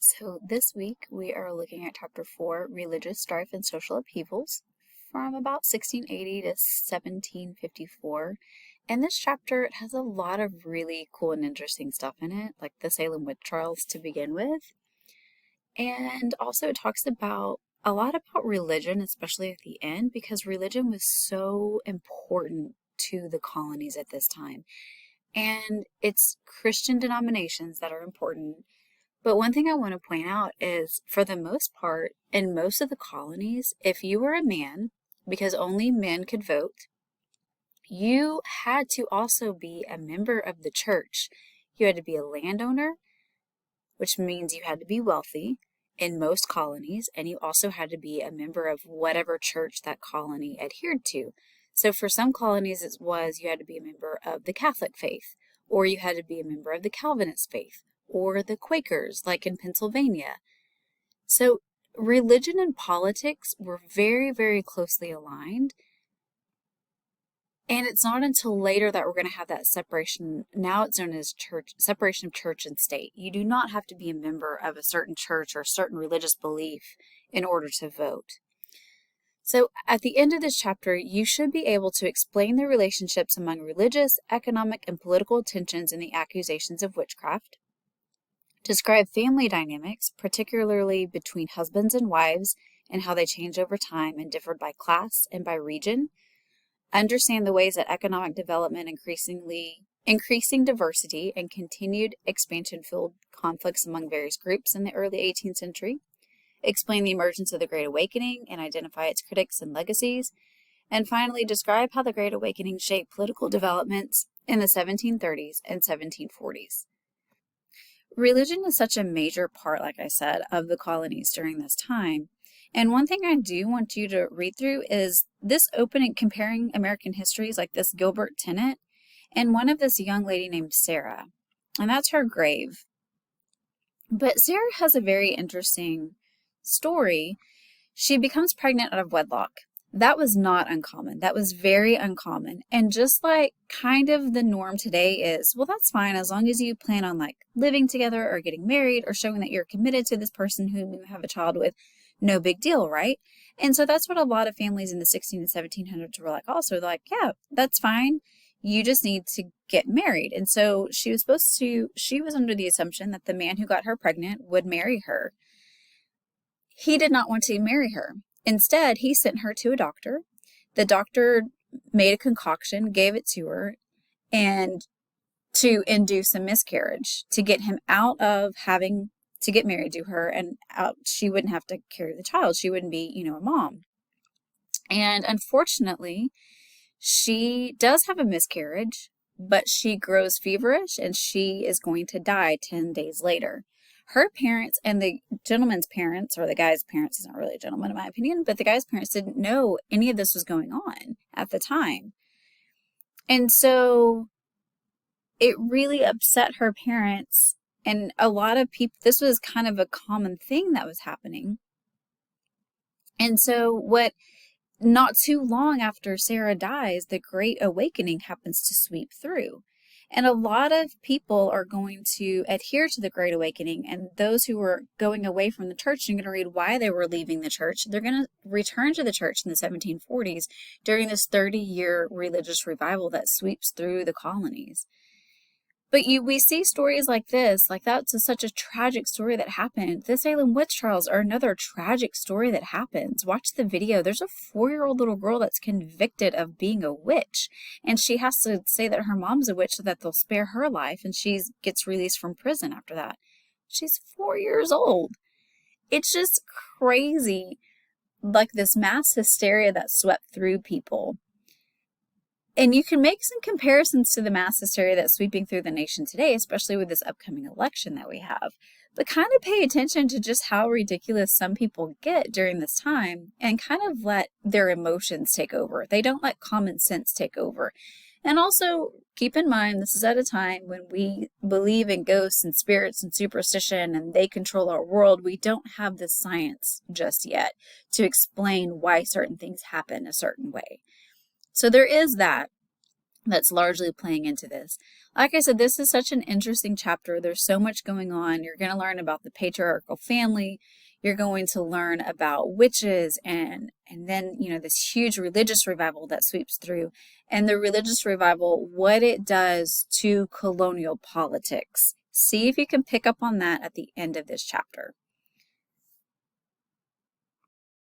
So this week we are looking at Chapter 4, Religious Strife and Social Upheavals, from about 1680 to 1754. And this chapter, it has a lot of really cool and interesting stuff in it, like the Salem witch trials to begin with. And also it talks about a lot about religion, especially at the end, because religion was so important to the colonies at this time. And it's Christian denominations that are important, but one thing I want to point out is, for the most part, in most of the colonies, if you were a man, because only men could vote, you had to also be a member of the church. You had to be a landowner, which means you had to be wealthy in most colonies, and you also had to be a member of whatever church that colony adhered to. So for some colonies, it was you had to be a member of the Catholic faith, or you had to be a member of the Calvinist faith, or the Quakers, like in Pennsylvania. So religion and politics were very, very closely aligned. And it's not until later that we're going to have that separation. Now it's known as separation of church and state. You do not have to be a member of a certain church or a certain religious belief in order to vote. So at the end of this chapter, you should be able to explain the relationships among religious, economic, and political tensions in the accusations of witchcraft, describe family dynamics, particularly between husbands and wives, and how they change over time and differed by class and by region, understand the ways that economic development increasing diversity and continued expansion fueled conflicts among various groups in the early 18th century, explain the emergence of the Great Awakening and identify its critics and legacies, and finally describe how the Great Awakening shaped political developments in the 1730s and 1740s. Religion is such a major part, like I said, of the colonies during this time. And one thing I do want you to read through is this opening comparing American histories, like this Gilbert Tennant and one of this young lady named Sarah. And that's her grave. But Sarah has a very interesting story. She becomes pregnant out of wedlock. That was not uncommon. That was very uncommon. And just like kind of the norm today is, well, that's fine as long as you plan on like living together or getting married or showing that you're committed to this person whom you have a child with, no big deal, right? And so that's what a lot of families in the 16 and 1700s were like also. They're like, yeah, that's fine. You just need to get married. And so she was under the assumption that the man who got her pregnant would marry her. He did not want to marry her. Instead, he sent her to a doctor. The doctor made a concoction, gave it to her, and to induce a miscarriage, to get him out of having to get married to her, and out, she wouldn't have to carry the child. She wouldn't be, a mom. And unfortunately, she does have a miscarriage, but she grows feverish and she is going to die 10 days later. Her parents and the gentleman's parents, or the guy's parents, he's not really a gentleman in my opinion, but the guy's parents didn't know any of this was going on at the time. And so it really upset her parents, and a lot of people, this was kind of a common thing that was happening. And so not too long after Sarah dies, the Great Awakening happens to sweep through. And a lot of people are going to adhere to the Great Awakening, and those who were going away from the church, you're going to read why they were leaving the church. They're going to return to the church in the 1740s during this 30-year religious revival that sweeps through the colonies. But we see stories like this, like that's such a tragic story that happened. The Salem witch trials are another tragic story that happens. Watch the video. There's a 4-year-old little girl that's convicted of being a witch, and she has to say that her mom's a witch so that they'll spare her life, and she gets released from prison after that. She's 4 years old. It's just crazy, like this mass hysteria that swept through people. And you can make some comparisons to the mass hysteria that's sweeping through the nation today, especially with this upcoming election that we have. But kind of pay attention to just how ridiculous some people get during this time and kind of let their emotions take over. They don't let common sense take over. And also keep in mind, this is at a time when we believe in ghosts and spirits and superstition and they control our world. We don't have the science just yet to explain why certain things happen a certain way. So there is that. that's largely playing into this. Like I said, this is such an interesting chapter. There's so much going on. You're going to learn about the patriarchal family. You're going to learn about witches and then, this huge religious revival that sweeps through. And the religious revival, what it does to colonial politics. See if you can pick up on that at the end of this chapter.